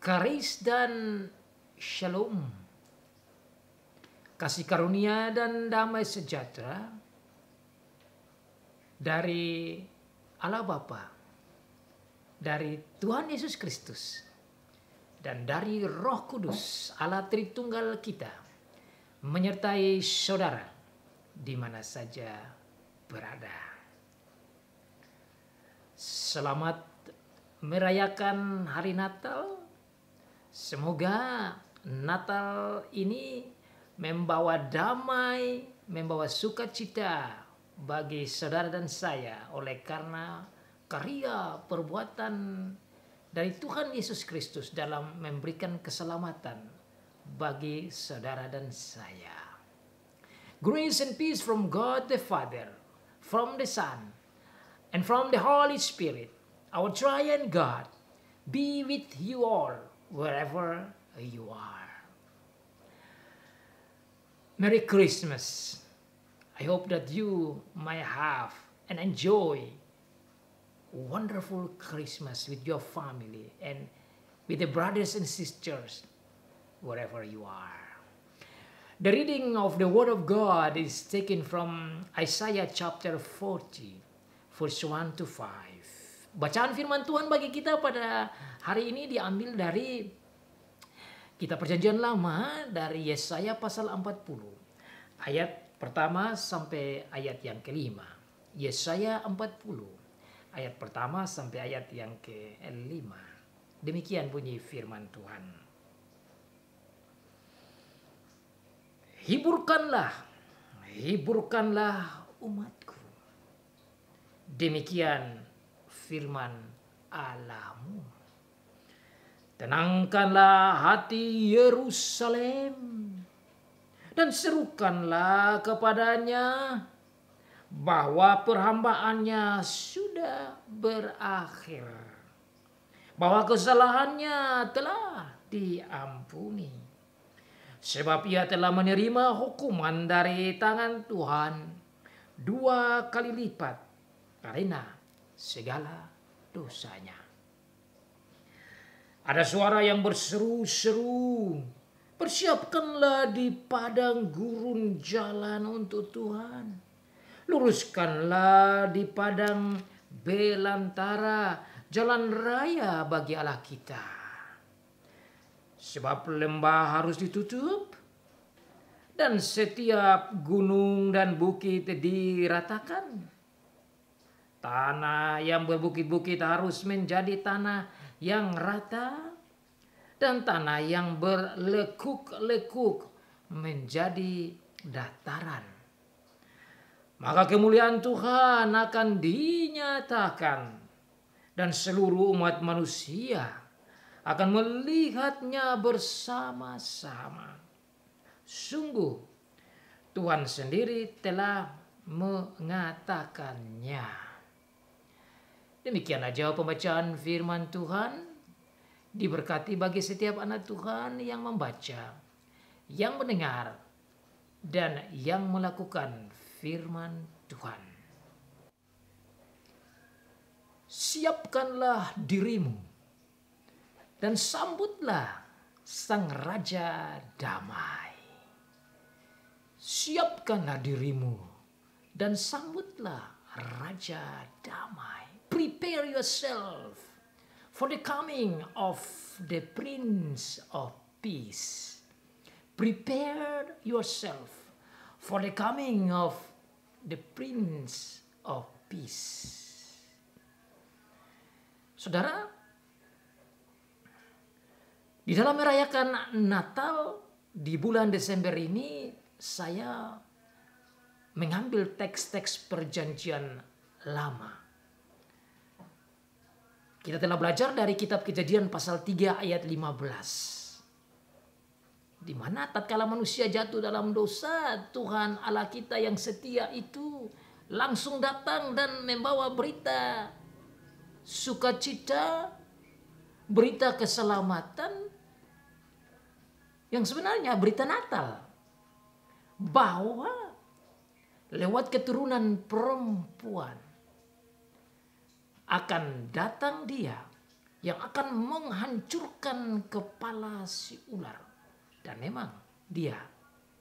Karis dan shalom, kasih karunia dan damai sejahtera dari Allah Bapa, dari Tuhan Yesus Kristus, dan dari Roh Kudus Allah Tritunggal kita menyertai saudara di mana saja berada. Selamat merayakan hari Natal. Semoga Natal ini membawa damai, membawa sukacita bagi saudara dan saya oleh karena karya perbuatan dari Tuhan Yesus Kristus dalam memberikan keselamatan bagi saudara dan saya. Grace and peace from God the Father, from the Son, and from the Holy Spirit, our triune God, be with you all wherever you are. Merry Christmas. I hope that you might have and enjoy a wonderful Christmas with your family and with the brothers and sisters wherever you are. The reading of the Word of God is taken from Isaiah chapter 40, verse 1 to 5. Bacaan firman Tuhan bagi kita pada hari ini diambil dari Kitab Perjanjian Lama, dari Yesaya pasal 40. Ayat pertama sampai ayat yang kelima. Yesaya 40, ayat pertama sampai ayat yang kelima. Demikian bunyi firman Tuhan. Hiburkanlah, hiburkanlah umatku. Demikian firman Allahmu. Tenangkanlah hati Yerusalem dan serukanlah kepadanya bahwa perhambaannya sudah berakhir, bahwa kesalahannya telah diampuni, sebab ia telah menerima hukuman dari tangan Tuhan 2 kali lipat karena segala dosanya. Ada suara yang berseru-seru, persiapkanlah di padang gurun jalan untuk Tuhan. Luruskanlah di padang belantara jalan raya bagi Allah kita. Sebab lembah harus ditutup dan setiap gunung dan bukit diratakan. Tanah yang berbukit-bukit harus menjadi tanah yang rata, dan tanah yang berlekuk-lekuk menjadi dataran. Maka kemuliaan Tuhan akan dinyatakan, dan seluruh umat manusia akan melihatnya bersama-sama. Sungguh Tuhan sendiri telah mengatakannya. Demikian aja pembacaan firman Tuhan. Diberkati bagi setiap anak Tuhan yang membaca, yang mendengar, dan yang melakukan firman Tuhan. Siapkanlah dirimu dan sambutlah Sang Raja Damai. Siapkanlah dirimu dan sambutlah Raja Damai. Prepare yourself for the coming of the Prince of Peace. Prepare yourself for the coming of the Prince of Peace. Saudara, di dalam merayakan Natal di bulan Desember ini, saya mengambil teks-teks Perjanjian Lama. Kita telah belajar dari kitab Kejadian pasal 3 ayat 15. Di mana tatkala manusia jatuh dalam dosa, Tuhan Allah kita yang setia itu langsung datang dan membawa berita sukacita, berita keselamatan, yang sebenarnya berita Natal. Bahwa lewat keturunan perempuan akan datang Dia yang akan menghancurkan kepala si ular. Dan memang dia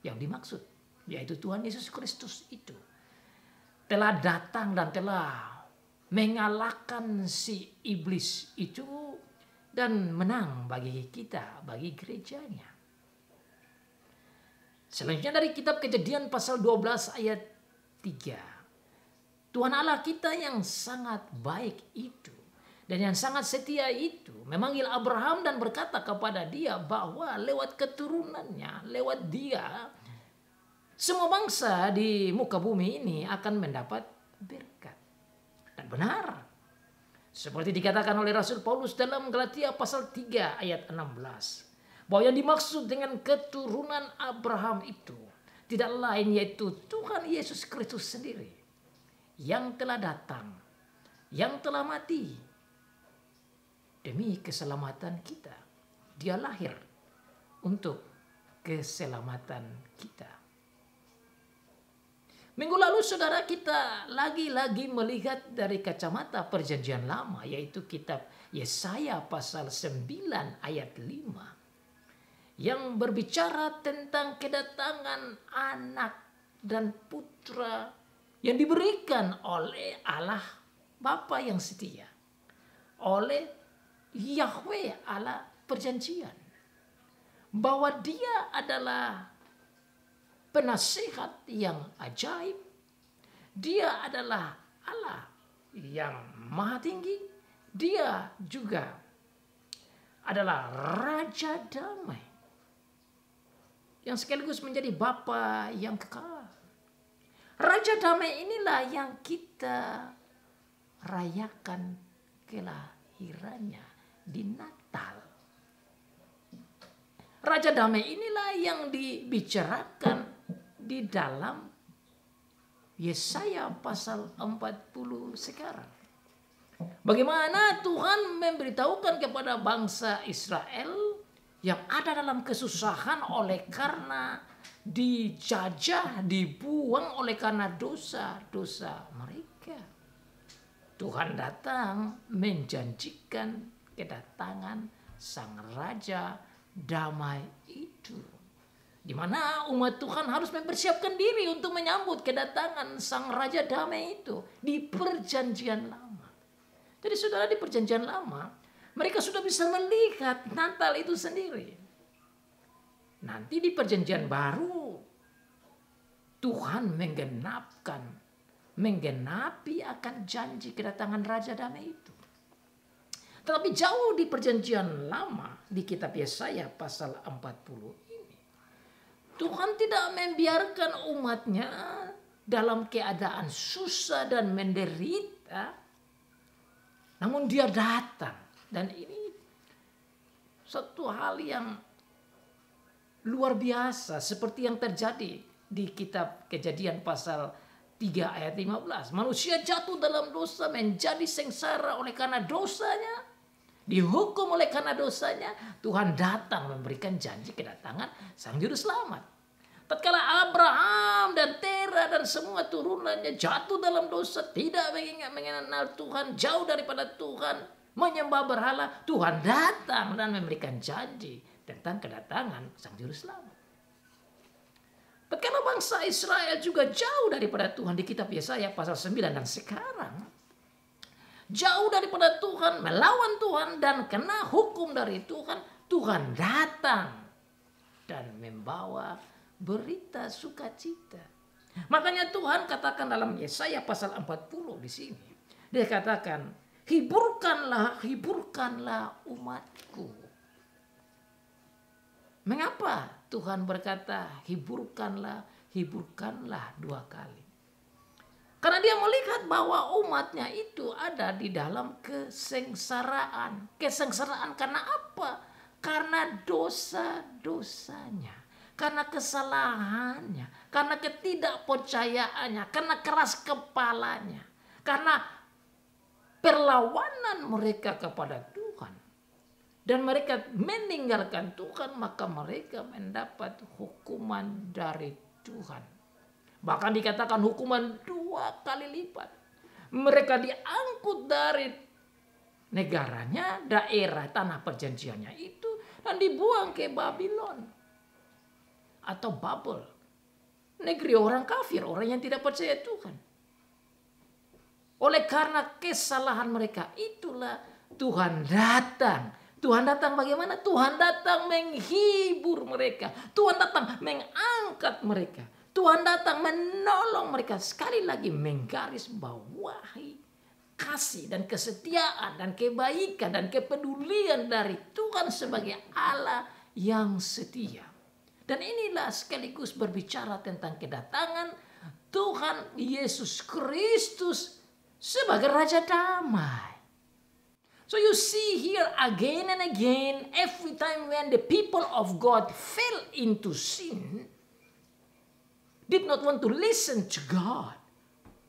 yang dimaksud, yaitu Tuhan Yesus Kristus itu telah datang dan telah mengalahkan si iblis itu dan menang bagi kita, bagi gerejanya. Selanjutnya dari kitab Kejadian pasal 12 ayat 3. Tuhan Allah kita yang sangat baik itu dan yang sangat setia itu memanggil Abraham dan berkata kepada dia bahwa lewat keturunannya, lewat dia, semua bangsa di muka bumi ini akan mendapat berkat. Dan benar, seperti dikatakan oleh Rasul Paulus dalam Galatia pasal 3 ayat 16. Bahwa yang dimaksud dengan keturunan Abraham itu tidak lain yaitu Tuhan Yesus Kristus sendiri. Yang telah datang, yang telah mati demi keselamatan kita. Dia lahir untuk keselamatan kita. Minggu lalu saudara kita lagi-lagi melihat dari kacamata perjanjian lama, yaitu kitab Yesaya pasal 9 ayat 5. Yang berbicara tentang kedatangan anak dan putra yang diberikan oleh Allah Bapa yang setia. Oleh Yahweh Allah perjanjian. Bahwa dia adalah penasihat yang ajaib. Dia adalah Allah yang maha tinggi. Dia juga adalah Raja Damai. Yang sekaligus menjadi Bapa yang kekal. Raja Damai inilah yang kita rayakan kelahirannya di Natal. Raja Damai inilah yang dibicarakan di dalam Yesaya pasal 40 sekarang. Bagaimana Tuhan memberitahukan kepada bangsa Israel yang ada dalam kesusahan oleh karena dijajah, dibuang oleh karena dosa-dosa mereka. Tuhan datang menjanjikan kedatangan Sang Raja Damai itu. Di mana umat Tuhan harus mempersiapkan diri untuk menyambut kedatangan Sang Raja Damai itu di perjanjian lama. Jadi saudara, di perjanjian lama mereka sudah bisa melihat Natal itu sendiri. Nanti di perjanjian baru Tuhan menggenapi akan janji kedatangan Raja Damai itu. Tetapi jauh di perjanjian lama di kitab Yesaya pasal 40 ini, Tuhan tidak membiarkan umatnya dalam keadaan susah dan menderita. Namun dia datang. Dan ini satu hal yang luar biasa seperti yang terjadi di kitab Kejadian pasal 3 ayat 15. Manusia jatuh dalam dosa, menjadi sengsara oleh karena dosanya, dihukum oleh karena dosanya. Tuhan datang memberikan janji kedatangan Sang Juru Selamat. Tatkala Abraham dan Tera dan semua turunannya jatuh dalam dosa, tidak mengenal Tuhan, jauh daripada Tuhan, menyembah berhala, Tuhan datang dan memberikan janji tentang kedatangan Sang Juru Selamat. Tatkala bangsa Israel juga jauh daripada Tuhan di kitab Yesaya pasal 9 dan sekarang jauh daripada Tuhan, melawan Tuhan dan kena hukum dari Tuhan, Tuhan datang dan membawa berita sukacita. Makanya Tuhan katakan dalam Yesaya pasal 40 di sini. Dia katakan, hiburkanlah umatku. Mengapa Tuhan berkata hiburkanlah dua kali? Karena dia melihat bahwa umatnya itu ada di dalam kesengsaraan. Kesengsaraan karena apa? Karena dosa-dosanya. Karena kesalahannya. Karena ketidakpercayaannya. Karena keras kepalanya. Karena perlawanan mereka kepada Tuhan. Dan mereka meninggalkan Tuhan, maka mereka mendapat hukuman dari Tuhan. Bahkan dikatakan hukuman 2 kali lipat. Mereka diangkut dari negaranya, daerah tanah perjanjiannya itu, dan dibuang ke Babylon atau Babel, negeri orang kafir, orang yang tidak percaya Tuhan. Oleh karena kesalahan mereka itulah Tuhan datang. Tuhan datang bagaimana? Tuhan datang menghibur mereka. Tuhan datang mengangkat mereka. Tuhan datang menolong mereka. Sekali lagi menggarisbawahi kasih dan kesetiaan dan kebaikan dan kepedulian dari Tuhan sebagai Allah yang setia. Dan inilah sekaligus berbicara tentang kedatangan Tuhan Yesus Kristus sebagai Raja Damai. So you see here again and again, every time when the people of God fell into sin, did not want to listen to God.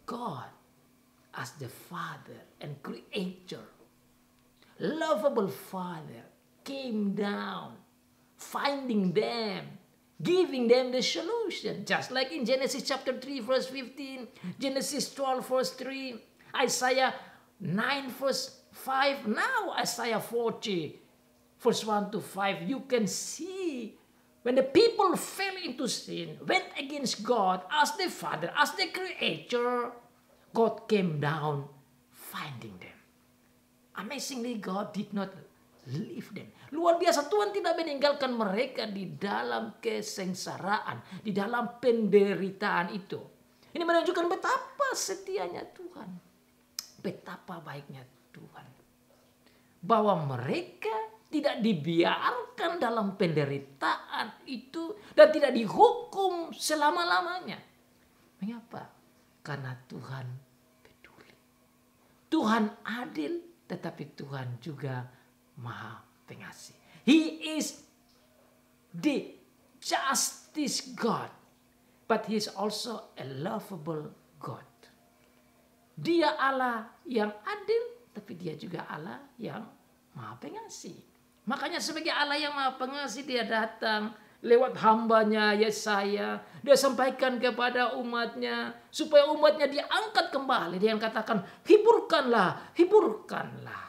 God as the Father and Creator, lovable Father, came down, finding them, giving them the solution. Just like in Genesis chapter 3 verse 15, Genesis 12 verse 3, Isaiah 9 verse 5, now Isaiah 40 verse 1 to 5. You can see when the people fell into sin, went against God as the Father, as the Creator, God came down finding them. Amazingly, God did not leave them. Luar biasa, Tuhan tidak meninggalkan mereka di dalam kesengsaraan, di dalam penderitaan itu. Ini menunjukkan betapa setianya Tuhan, betapa baiknya Tuhan, bahwa mereka tidak dibiarkan dalam penderitaan itu dan tidak dihukum selama-lamanya. Mengapa? Karena Tuhan peduli. Tuhan adil, tetapi Tuhan juga Maha Pengasih. He is the justice God, but He is also a lovable God. Dia Allah yang adil, tapi Dia juga Allah yang Maha Pengasih. Makanya sebagai Allah yang Maha Pengasih, Dia datang lewat hambanya Yesaya. Dia sampaikan kepada umatnya supaya umatnya diangkat kembali. Dia yang katakan, hiburkanlah, hiburkanlah.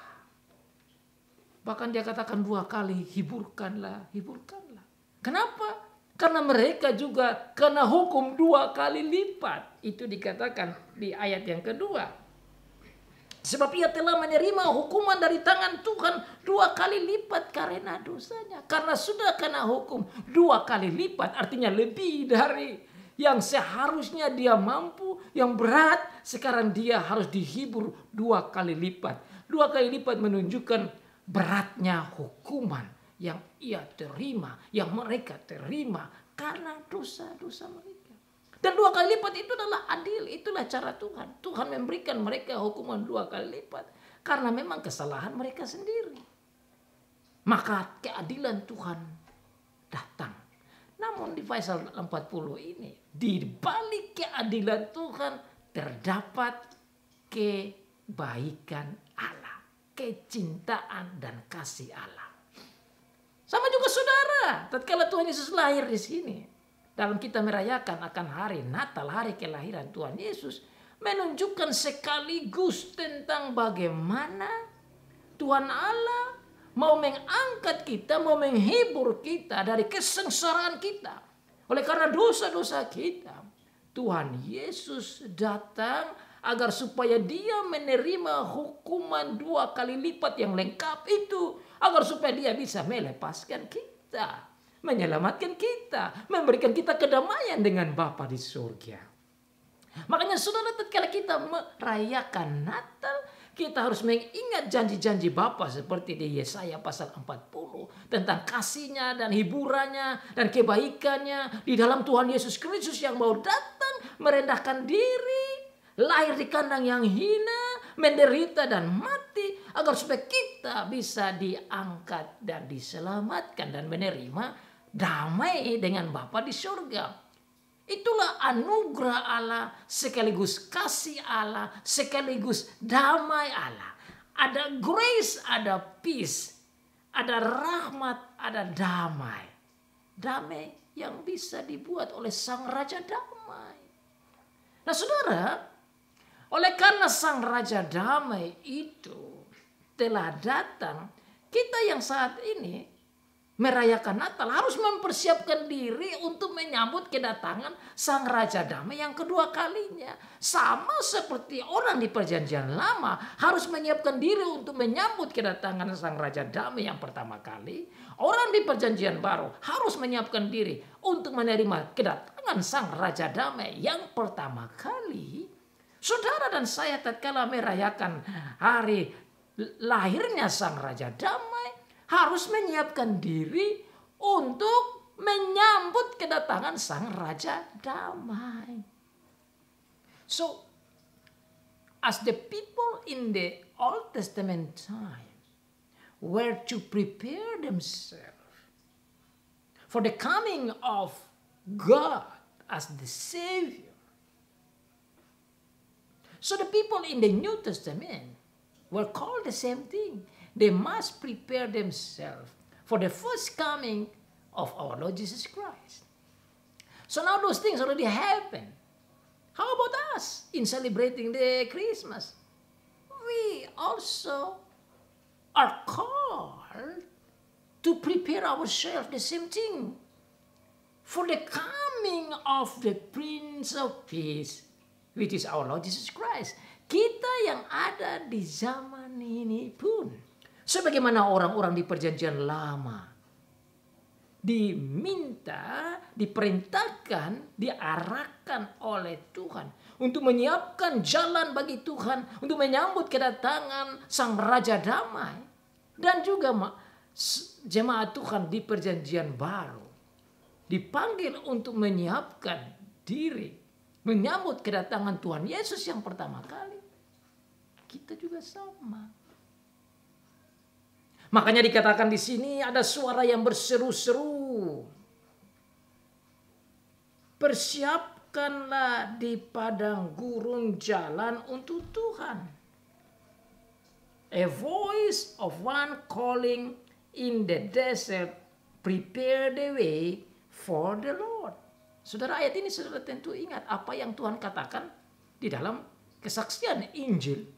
Bahkan dia katakan 2 kali, hiburkanlah, hiburkanlah. Kenapa? Karena mereka juga kena hukum 2 kali lipat. Itu dikatakan di ayat yang kedua. Sebab ia telah menerima hukuman dari tangan Tuhan 2 kali lipat karena dosanya. Karena sudah kena hukum 2 kali lipat, artinya lebih dari yang seharusnya dia mampu, yang berat, sekarang dia harus dihibur 2 kali lipat. 2 kali lipat menunjukkan beratnya hukuman yang ia terima, yang mereka terima karena dosa-dosa mereka. Dan 2 kali lipat itu adalah adil, itulah cara Tuhan. Tuhan memberikan mereka hukuman 2 kali lipat karena memang kesalahan mereka sendiri. Maka keadilan Tuhan datang. Namun di pasal 40 ini, di balik keadilan Tuhan terdapat kebaikan Allah, kecintaan dan kasih Allah. Sama juga saudara, tatkala Tuhan Yesus lahir di sini, dalam kita merayakan akan hari Natal, hari kelahiran Tuhan Yesus, menunjukkan sekaligus tentang bagaimana Tuhan Allah mau mengangkat kita, mau menghibur kita dari kesengsaraan kita. Oleh karena dosa-dosa kita, Tuhan Yesus datang agar supaya Dia menerima hukuman 2 kali lipat yang lengkap itu, agar supaya Dia bisa melepaskan kita, menyelamatkan kita, memberikan kita kedamaian dengan Bapa di surga. Makanya saudara, tatkala kita merayakan Natal, kita harus mengingat janji-janji Bapa seperti di Yesaya pasal 40 tentang kasihnya dan hiburannya dan kebaikannya di dalam Tuhan Yesus Kristus yang mau datang merendahkan diri, lahir di kandang yang hina, menderita dan mati agar supaya kita bisa diangkat dan diselamatkan dan menerima damai dengan Bapa di surga. Itulah anugerah Allah, sekaligus kasih Allah, sekaligus damai Allah. Ada grace, ada peace, ada rahmat, ada damai. Damai yang bisa dibuat oleh Sang Raja Damai. Nah saudara, oleh karena Sang Raja Damai itu telah datang, kita yang saat ini merayakan Natal harus mempersiapkan diri untuk menyambut kedatangan Sang Raja Damai yang kedua kalinya. Sama seperti orang di Perjanjian Lama harus menyiapkan diri untuk menyambut kedatangan Sang Raja Damai yang pertama kali. Orang di Perjanjian Baru harus menyiapkan diri untuk menerima kedatangan Sang Raja Damai yang pertama kali. Saudara dan saya tatkala merayakan hari lahirnya Sang Raja Damai, harus menyiapkan diri untuk menyambut kedatangan Sang Raja Damai. So, as the people in the Old Testament time were to prepare themselves for the coming of God as the Savior, so the people in the New Testament were called the same thing. They must prepare themselves for the first coming of our Lord Jesus Christ. So now those things already happened. How about us in celebrating the Christmas? We also are called to prepare ourselves the same thing for the coming of the Prince of Peace, which is our Lord Jesus Christ. Kita yang ada di zaman ini pun, sebagaimana orang-orang di Perjanjian Lama diperintahkan, diarahkan oleh Tuhan untuk menyiapkan jalan bagi Tuhan untuk menyambut kedatangan Sang Raja Damai, dan juga jemaat Tuhan di Perjanjian Baru dipanggil untuk menyiapkan diri menyambut kedatangan Tuhan Yesus yang pertama kali. Kita juga sama. Makanya dikatakan di sini ada suara yang berseru-seru. Persiapkanlah di padang gurun jalan untuk Tuhan. A voice of one calling in the desert, prepare the way for the Lord. Saudara, ayat ini saudara tentu ingat apa yang Tuhan katakan di dalam kesaksian Injil.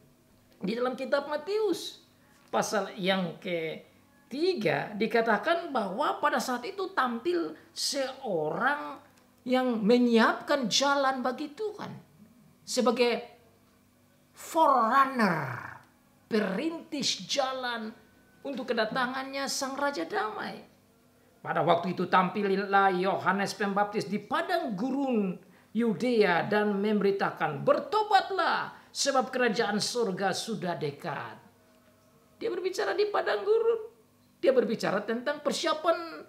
Di dalam kitab Matius pasal yang ke-3 dikatakan bahwa pada saat itu tampil seorang yang menyiapkan jalan bagi Tuhan. Sebagai forerunner, perintis jalan untuk kedatangannya Sang Raja Damai. Pada waktu itu tampillah Yohanes Pembaptis di padang gurun Yudea dan memberitakan, bertobatlah sebab kerajaan surga sudah dekat. Dia berbicara di padang gurun. Dia berbicara tentang persiapan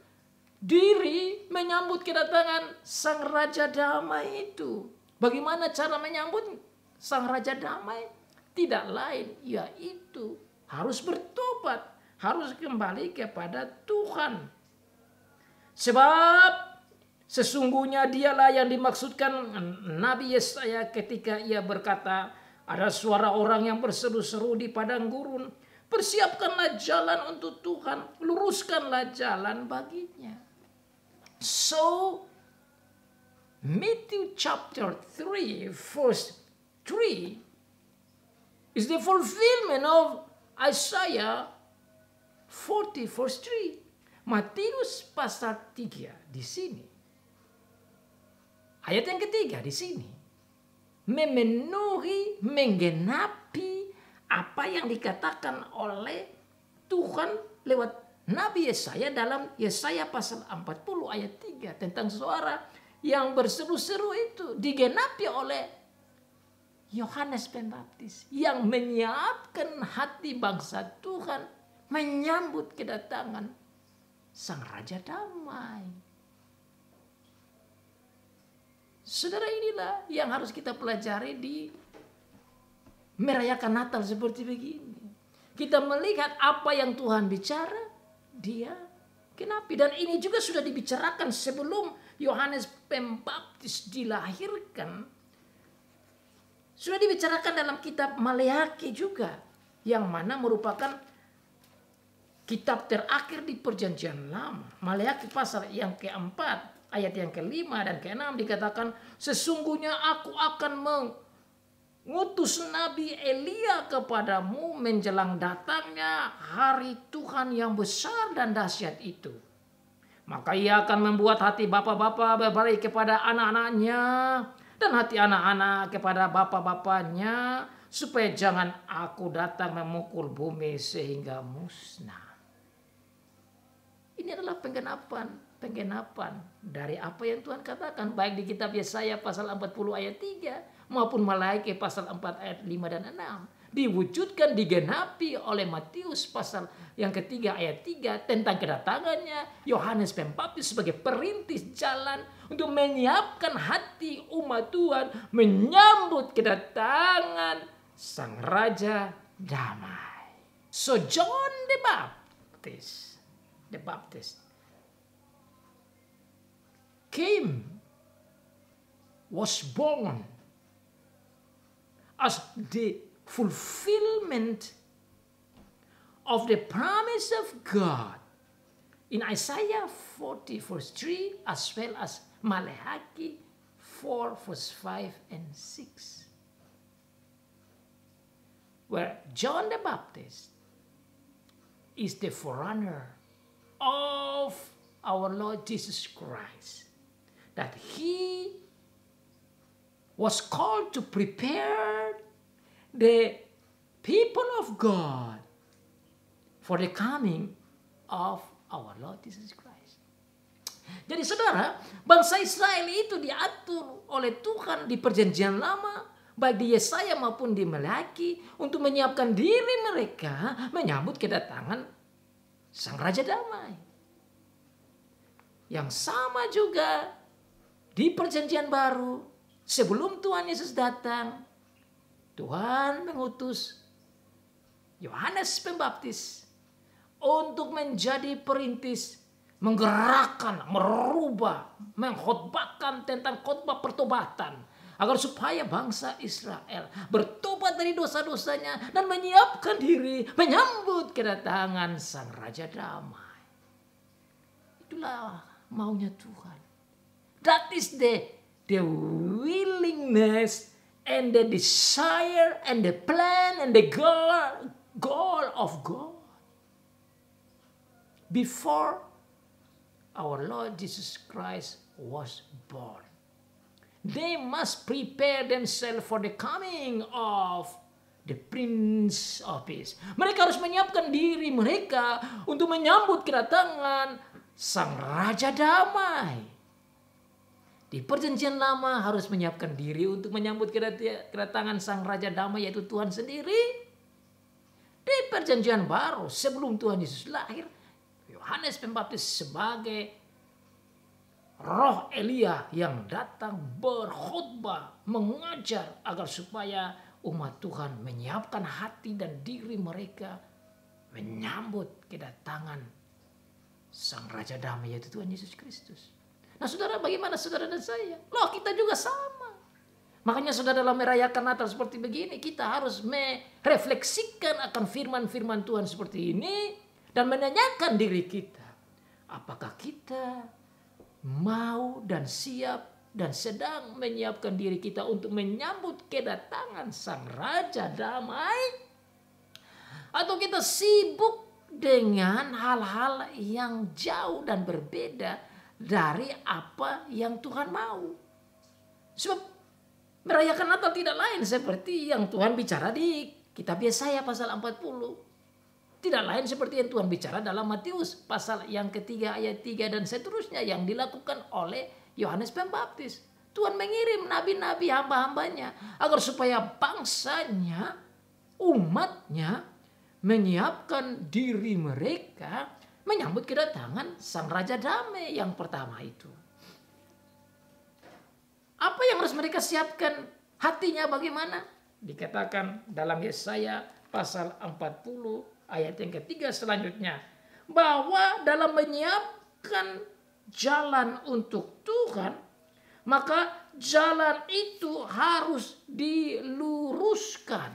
diri menyambut kedatangan Sang Raja Damai itu. Bagaimana cara menyambut Sang Raja Damai? Tidak lain yaitu harus bertobat, harus kembali kepada Tuhan. Sebab sesungguhnya dialah yang dimaksudkan Nabi Yesaya ketika ia berkata, ada suara orang yang berseru-seru di padang gurun, persiapkanlah jalan untuk Tuhan, luruskanlah jalan baginya. So, Matthew chapter 3 verse 3 is the fulfillment of Isaiah 40 verse 3. Matius pasal 3 di sini. Ayat yang ketiga di sini. Memenuhi, menggenapi apa yang dikatakan oleh Tuhan lewat Nabi Yesaya dalam Yesaya pasal 40 ayat 3 tentang suara yang berseru-seru itu digenapi oleh Yohanes Pembaptis yang menyiapkan hati bangsa Tuhan menyambut kedatangan Sang Raja Damai. Saudara, inilah yang harus kita pelajari di merayakan Natal seperti begini. Kita melihat apa yang Tuhan bicara, Dia genapi. Dan ini juga sudah dibicarakan sebelum Yohanes Pembaptis dilahirkan. Sudah dibicarakan dalam kitab Maleakhi juga, yang mana merupakan kitab terakhir di Perjanjian Lama. Maleakhi pasal yang keempat, ayat yang kelima dan keenam dikatakan, sesungguhnya aku akan ngutus Nabi Elia kepadamu menjelang datangnya hari Tuhan yang besar dan dahsyat itu. Maka ia akan membuat hati bapak-bapak berbalik kepada anak-anaknya dan hati anak-anak kepada bapak-bapaknya, supaya jangan aku datang memukul bumi sehingga musnah. Ini adalah penggenapan dari apa yang Tuhan katakan baik di kitab Yesaya pasal 40 ayat 3 maupun Malaiki pasal 4 ayat 5 dan 6. Diwujudkan, digenapi oleh Matius pasal yang ketiga ayat 3 tentang kedatangannya Yohanes Pembaptis sebagai perintis jalan untuk menyiapkan hati umat Tuhan menyambut kedatangan Sang Raja Damai. So John the Baptist was born as the fulfillment of the promise of God in Isaiah 40 verse 3 as well as Malachi 4 verse 5 and 6. Where John the Baptist is the forerunner of our Lord Jesus Christ. That he was called to prepare the people of God for the coming of our Lord Jesus Christ. Jadi saudara, bangsa Israel itu diatur oleh Tuhan di perjanjian lama, baik di Yesaya maupun di Malaki, untuk menyiapkan diri mereka menyambut kedatangan Sang Raja Damai. Yang sama juga di perjanjian baru, sebelum Tuhan Yesus datang, Tuhan mengutus Yohanes Pembaptis untuk menjadi perintis, menggerakkan, merubah, mengkhotbahkan tentang khotbah pertobatan, agar supaya bangsa Israel bertobat dari dosa-dosanya dan menyiapkan diri menyambut kedatangan Sang Raja Damai. Itulah maunya Tuhan. That is the willingness and the desire and the plan and the goal of God. Before our Lord Jesus Christ was born, they must prepare themselves for the coming of the Prince of Peace. Mereka harus menyiapkan diri mereka untuk menyambut kedatangan Sang Raja Damai. Di perjanjian lama harus menyiapkan diri untuk menyambut kedatangan Sang Raja Damai, yaitu Tuhan sendiri. Di perjanjian baru sebelum Tuhan Yesus lahir, Yohanes Pembaptis sebagai roh Elia yang datang berkhotbah, mengajar agar supaya umat Tuhan menyiapkan hati dan diri mereka menyambut kedatangan Sang Raja Damai, yaitu Tuhan Yesus Kristus. Nah saudara, bagaimana saudara dan saya? Loh, kita juga sama. Makanya saudara, dalam merayakan Natal seperti begini, kita harus merefleksikan akan firman-firman Tuhan seperti ini dan menanyakan diri kita, apakah kita mau dan siap dan sedang menyiapkan diri kita untuk menyambut kedatangan Sang Raja Damai? Atau kita sibuk dengan hal-hal yang jauh dan berbeda dari apa yang Tuhan mau? Sebab merayakan Natal tidak lain seperti yang Tuhan bicara di kitab Yesaya pasal 40. Tidak lain seperti yang Tuhan bicara dalam Matius pasal yang ketiga ayat 3 dan seterusnya yang dilakukan oleh Yohanes Pembaptis. Tuhan mengirim nabi-nabi hamba-hambanya agar supaya bangsanya, umatnya menyiapkan diri mereka menyambut kedatangan Sang Raja Damai yang pertama itu. Apa yang harus mereka siapkan? Hatinya bagaimana? Dikatakan dalam Yesaya pasal 40 ayat yang ketiga selanjutnya, bahwa dalam menyiapkan jalan untuk Tuhan, maka jalan itu harus diluruskan.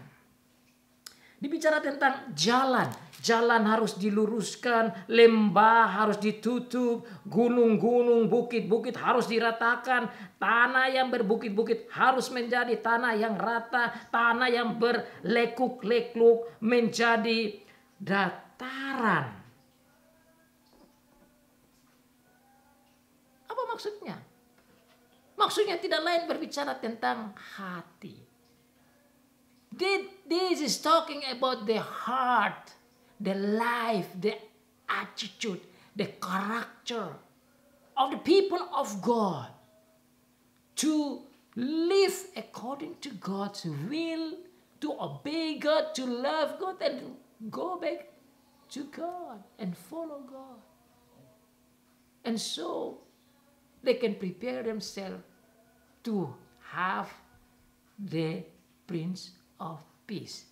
Dibicara tentang jalan. Jalan harus diluruskan, lembah harus ditutup, gunung-gunung, bukit-bukit harus diratakan, tanah yang berbukit-bukit harus menjadi tanah yang rata, tanah yang berlekuk-lekuk menjadi dataran. Apa maksudnya? Maksudnya tidak lain berbicara tentang hati. This is talking about the heart, the life, the attitude, the character of the people of God. To live according to God's will, to obey God, to love God, and go back to God and follow God. And so they can prepare themselves to have the Prince of Peace.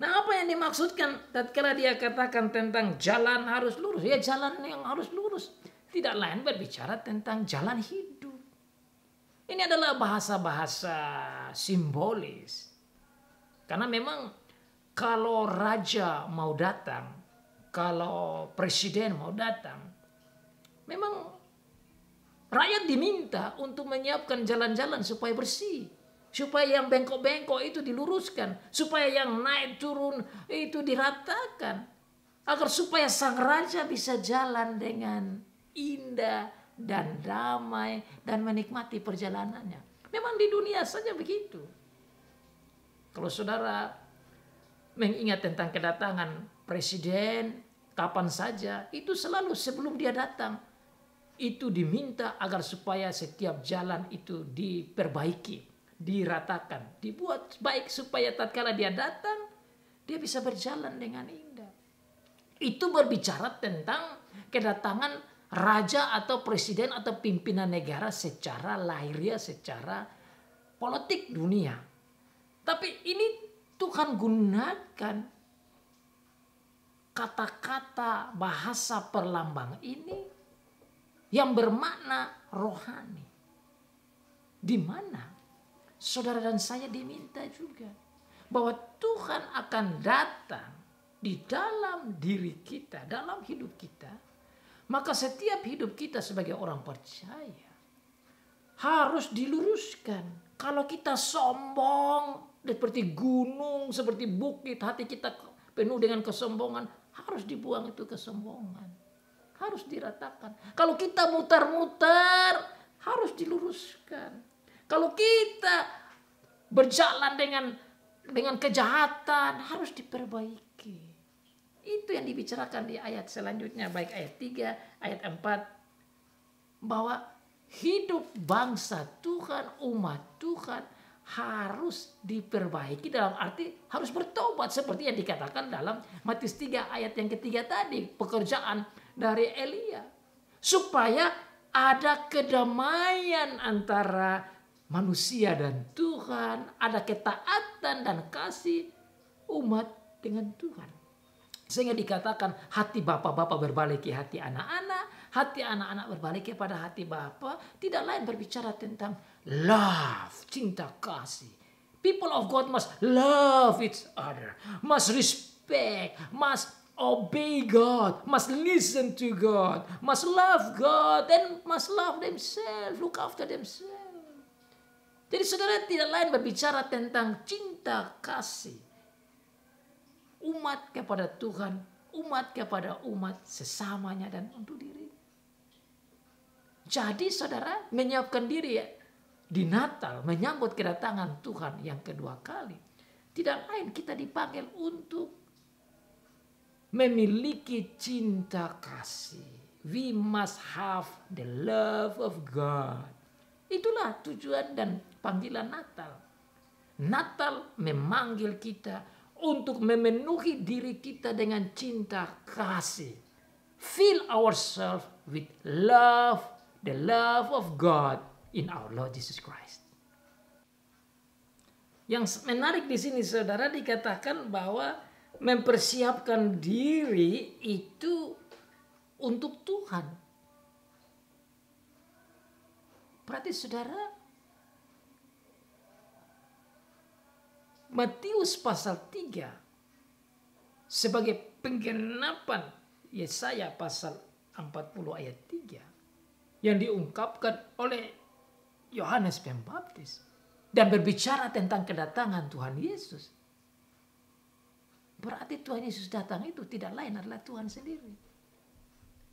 Nah, apa yang dimaksudkan tatkala dia katakan tentang jalan harus lurus? Ya, jalan yang harus lurus tidak lain berbicara tentang jalan hidup. Ini adalah bahasa-bahasa simbolis. Karena memang kalau raja mau datang, kalau presiden mau datang, memang rakyat diminta untuk menyiapkan jalan-jalan supaya bersih. Supaya yang bengkok-bengkok itu diluruskan. Supaya yang naik turun itu diratakan. Agar supaya sang raja bisa jalan dengan indah dan damai dan menikmati perjalanannya. Memang di dunia saja begitu. Kalau saudara mengingat tentang kedatangan presiden kapan saja, itu selalu sebelum dia datang itu diminta agar supaya setiap jalan itu diperbaiki, diratakan, dibuat baik supaya tatkala dia datang dia bisa berjalan dengan indah. Itu berbicara tentang kedatangan raja atau presiden atau pimpinan negara secara lahiriah, secara politik dunia. Tapi ini Tuhan gunakan kata-kata bahasa perlambang ini yang bermakna rohani. Di mana saudara dan saya diminta juga bahwa Tuhan akan datang di dalam diri kita, dalam hidup kita. Maka setiap hidup kita sebagai orang percaya harus diluruskan. Kalau kita sombong seperti gunung, seperti bukit, hati kita penuh dengan kesombongan, harus dibuang itu kesombongan. Harus diratakan. Kalau kita mutar-mutar, harus diluruskan. Kalau kita berjalan dengan kejahatan, harus diperbaiki. Itu yang dibicarakan di ayat selanjutnya, baik ayat 3, ayat 4. Bahwa hidup bangsa Tuhan, umat Tuhan harus diperbaiki dalam arti harus bertobat. Seperti yang dikatakan dalam Matius 3 ayat yang ketiga tadi. Pekerjaan dari Elia. Supaya ada kedamaian antara manusia dan Tuhan. Ada ketaatan dan kasih umat dengan Tuhan. Sehingga dikatakan hati bapak-bapak berbalik ke hati anak-anak. Hati anak-anak berbalik kepada hati bapak. Tidak lain berbicara tentang love, cinta kasih. People of God must love each other. Must respect, must obey God, must listen to God, must love God, and must love themselves, look after themselves. Jadi saudara tidak lain berbicara tentang cinta kasih. Umat kepada Tuhan, umat kepada umat sesamanya dan untuk diri. Jadi saudara menyiapkan diri di Natal menyambut kedatangan Tuhan yang kedua kali. Tidak lain kita dipanggil untuk memiliki cinta kasih. We must have the love of God. Itulah tujuan dan panggilan Natal. Natal memanggil kita untuk memenuhi diri kita dengan cinta kasih. Fill ourselves with love, the love of God in our Lord Jesus Christ. Yang menarik di sini saudara dikatakan bahwa mempersiapkan diri itu untuk Tuhan. Berarti saudara Matius pasal 3 sebagai penggenapan Yesaya pasal 40 ayat 3 yang diungkapkan oleh Yohanes Pembaptis dan berbicara tentang kedatangan Tuhan Yesus. Berarti Tuhan Yesus datang itu tidak lain adalah Tuhan sendiri.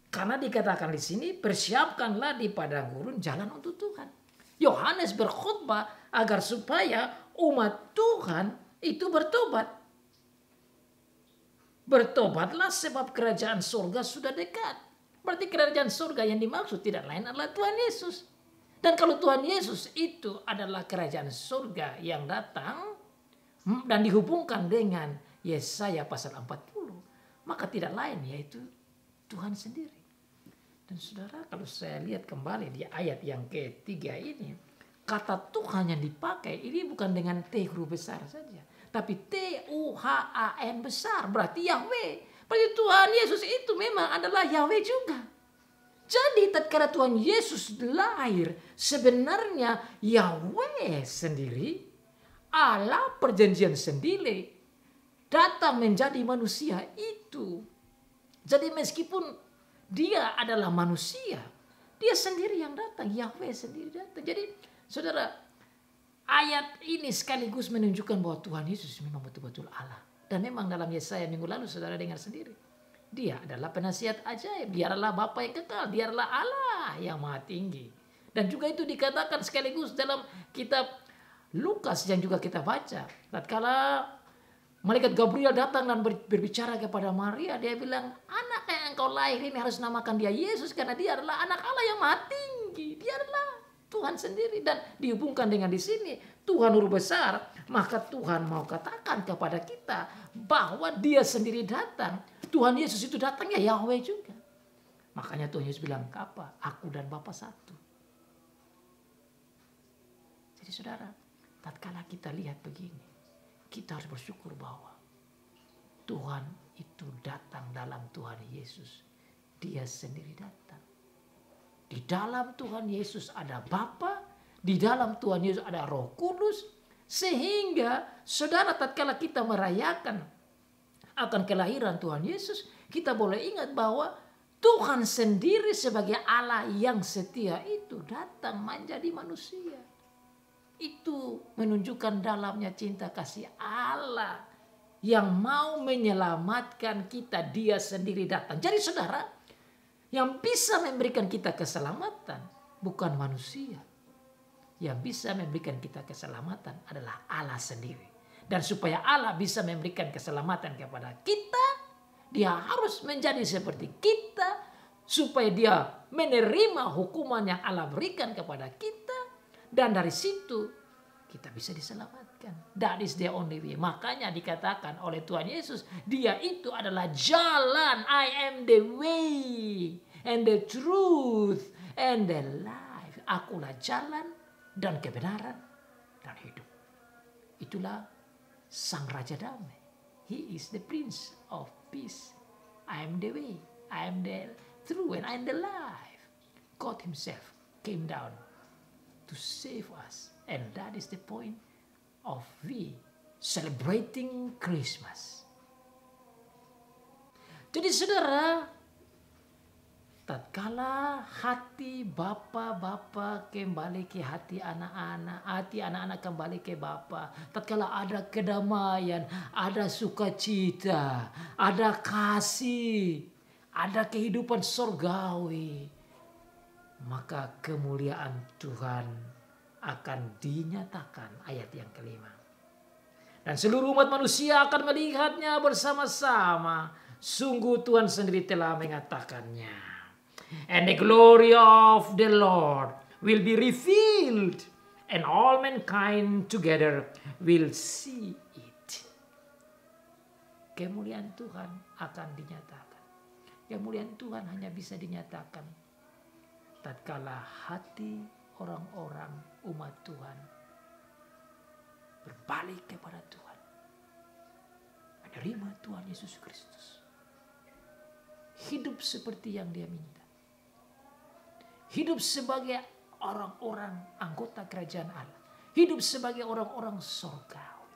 Karena dikatakan di sini, persiapkanlah di padang gurun jalan untuk Tuhan. Yohanes berkhotbah agar supaya umat Tuhan itu bertobat. Bertobatlah sebab kerajaan surga sudah dekat. Berarti kerajaan surga yang dimaksud tidak lain adalah Tuhan Yesus. Dan kalau Tuhan Yesus itu adalah kerajaan surga yang datang dan dihubungkan dengan Yesaya pasal 40, maka tidak lain yaitu Tuhan sendiri. Dan saudara, kalau saya lihat kembali di ayat yang ketiga ini, kata Tuhan yang dipakai ini bukan dengan T huruf besar saja, tapi Tuhan besar, berarti Yahweh. Berarti Tuhan Yesus itu memang adalah Yahweh juga. Jadi tatkala Tuhan Yesus lahir, sebenarnya Yahweh sendiri, Allah perjanjian sendiri, datang menjadi manusia itu. Jadi meskipun dia adalah manusia, dia sendiri yang datang, Yahweh sendiri datang. Jadi saudara, ayat ini sekaligus menunjukkan bahwa Tuhan Yesus memang betul-betul Allah. Dan memang dalam Yesaya minggu lalu saudara dengar sendiri, dia adalah penasihat ajaib, dia adalah Bapa yang kekal, dia adalah Allah yang maha tinggi. Dan juga itu dikatakan sekaligus dalam kitab Lukas yang juga kita baca. Tatkala malaikat Gabriel datang dan berbicara kepada Maria, dia bilang, anak yang engkau lahir ini harus namakan dia Yesus karena dia adalah anak Allah yang maha tinggi. Dia adalah Tuhan sendiri dan dihubungkan dengan di sini Tuhan huruf besar, maka Tuhan mau katakan kepada kita bahwa dia sendiri datang. Tuhan Yesus itu datangnya Yahweh juga. Makanya Tuhan Yesus bilang, apa? Aku dan Bapa satu. Jadi saudara, tatkala kita lihat begini, kita harus bersyukur bahwa Tuhan itu datang dalam Tuhan Yesus. Dia sendiri datang. Di dalam Tuhan Yesus ada Bapa, di dalam Tuhan Yesus ada Roh Kudus, sehingga saudara tatkala kita merayakan akan kelahiran Tuhan Yesus, kita boleh ingat bahwa Tuhan sendiri sebagai Allah yang setia itu datang menjadi manusia. Itu menunjukkan dalamnya cinta kasih Allah yang mau menyelamatkan kita, dia sendiri datang. Jadi saudara, yang bisa memberikan kita keselamatan bukan manusia. Yang bisa memberikan kita keselamatan adalah Allah sendiri. Dan supaya Allah bisa memberikan keselamatan kepada kita, dia harus menjadi seperti kita. Supaya dia menerima hukuman yang Allah berikan kepada kita. Dan dari situ kita bisa diselamatkan. That is the only way. Makanya dikatakan oleh Tuhan Yesus, dia itu adalah jalan. I am the way and the truth and the life. Akulah jalan dan kebenaran dan hidup. Itulah Sang Raja Damai. He is the Prince of Peace. I am the way, I am the truth, and I am the life. God himself came down to save us. And that is the point of we celebrating Christmas. Jadi saudara, tatkala hati Bapa kembali ke hati anak-anak kembali ke Bapa, tatkala ada kedamaian, ada sukacita, ada kasih, ada kehidupan surgawi, maka kemuliaan Tuhan akan dinyatakan. Ayat yang kelima. Dan seluruh umat manusia akan melihatnya bersama-sama. Sungguh Tuhan sendiri telah mengatakannya. And the glory of the Lord will be revealed, and all mankind together will see it. Kemuliaan Tuhan akan dinyatakan. Kemuliaan Tuhan hanya bisa dinyatakan tatkala hati orang-orang umat Tuhan berbalik kepada Tuhan, menerima Tuhan Yesus Kristus, hidup seperti yang Dia minta. Hidup sebagai orang-orang anggota kerajaan Allah. Hidup sebagai orang-orang surgawi.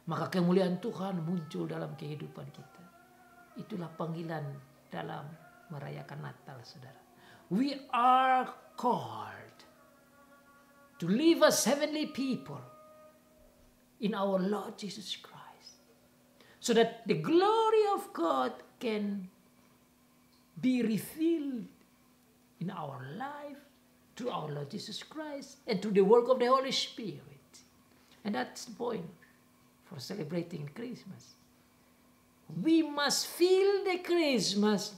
maka kemuliaan Tuhan muncul dalam kehidupan kita. Itulah panggilan dalam merayakan Natal, saudara. We are called to live as heavenly people in our Lord Jesus Christ, so that the glory of God can be revealed in our life through our Lord Jesus Christ and through the work of the Holy Spirit. And that's the point for celebrating Christmas. We must fill the Christmas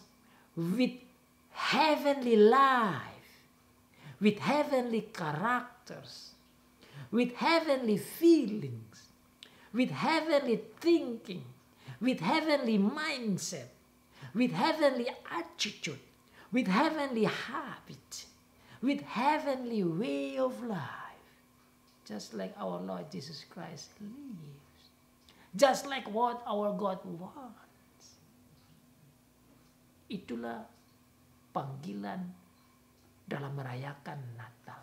with heavenly life, with heavenly characters, with heavenly feelings, with heavenly thinking, with heavenly mindset, with heavenly attitude, with heavenly habit, with heavenly way of life, just like our Lord Jesus Christ lives, just like what our God wants. Itulah panggilan dalam merayakan Natal.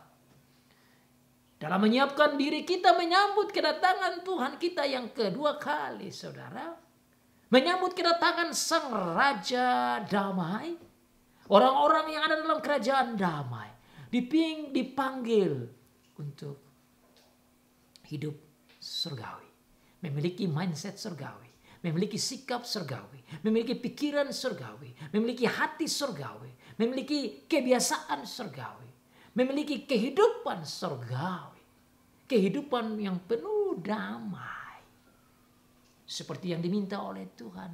Dalam menyiapkan diri kita menyambut kedatangan Tuhan kita yang kedua kali, saudara. Menyambut kedatangan Sang Raja Damai. Orang-orang yang ada dalam kerajaan damai dipanggil untuk hidup surgawi. Memiliki mindset surgawi. Memiliki sikap surgawi. Memiliki pikiran surgawi. Memiliki hati surgawi. Memiliki kebiasaan surgawi. Memiliki kehidupan surgawi. Kehidupan yang penuh damai. Seperti yang diminta oleh Tuhan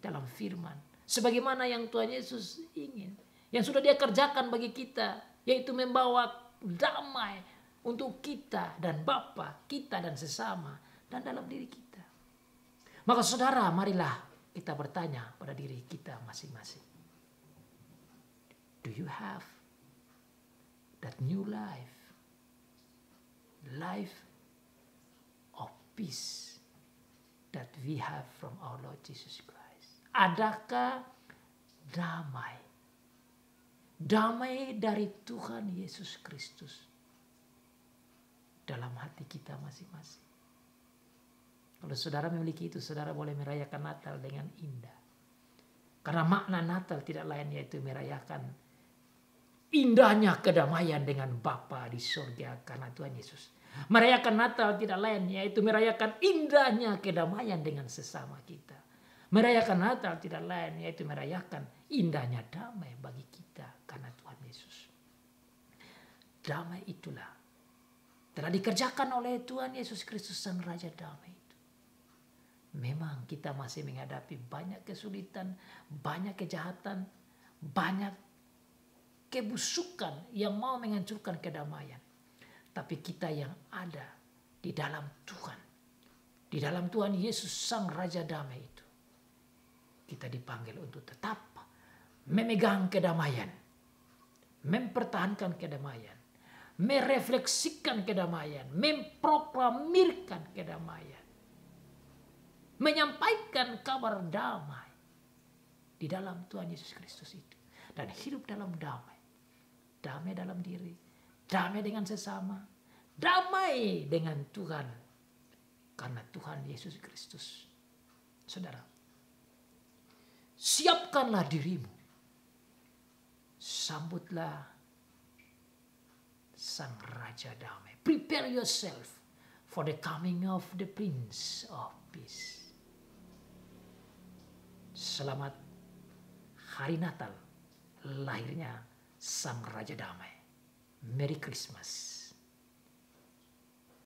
dalam firman. Sebagaimana yang Tuhan Yesus ingin. Yang sudah Dia kerjakan bagi kita. Yaitu membawa damai untuk kita dan Bapa, kita dan sesama. Dan dalam diri kita. Maka saudara, marilah kita bertanya pada diri kita masing-masing. Do you have that new life? Life of peace that we have from our Lord Jesus Christ. Adakah damai? Damai dari Tuhan Yesus Kristus dalam hati kita masing-masing. Kalau saudara memiliki itu, saudara boleh merayakan Natal dengan indah. Karena makna Natal tidak lain yaitu merayakan indahnya kedamaian dengan Bapa di surga karena Tuhan Yesus. Merayakan Natal tidak lain yaitu merayakan indahnya kedamaian dengan sesama kita. Merayakan Natal tidak lain yaitu merayakan indahnya damai bagi kita karena Tuhan Yesus. Damai itulah telah dikerjakan oleh Tuhan Yesus Kristus Sang Raja Damai. Memang kita masih menghadapi banyak kesulitan, banyak kejahatan, banyak kebusukan yang mau menghancurkan kedamaian. Tapi kita yang ada di dalam Tuhan, di dalam Tuhan Yesus Sang Raja Damai itu, kita dipanggil untuk tetap memegang kedamaian, mempertahankan kedamaian, merefleksikan kedamaian, memproklamirkan kedamaian. Menyampaikan kabar damai di dalam Tuhan Yesus Kristus itu. Dan hidup dalam damai. Damai dalam diri. Damai dengan sesama. Damai dengan Tuhan. Karena Tuhan Yesus Kristus. Saudara. Siapkanlah dirimu. Sambutlah Sang Raja Damai. Prepare yourself for the coming of the Prince of Peace. Selamat Hari Natal, lahirnya Sang Raja Damai. Merry Christmas.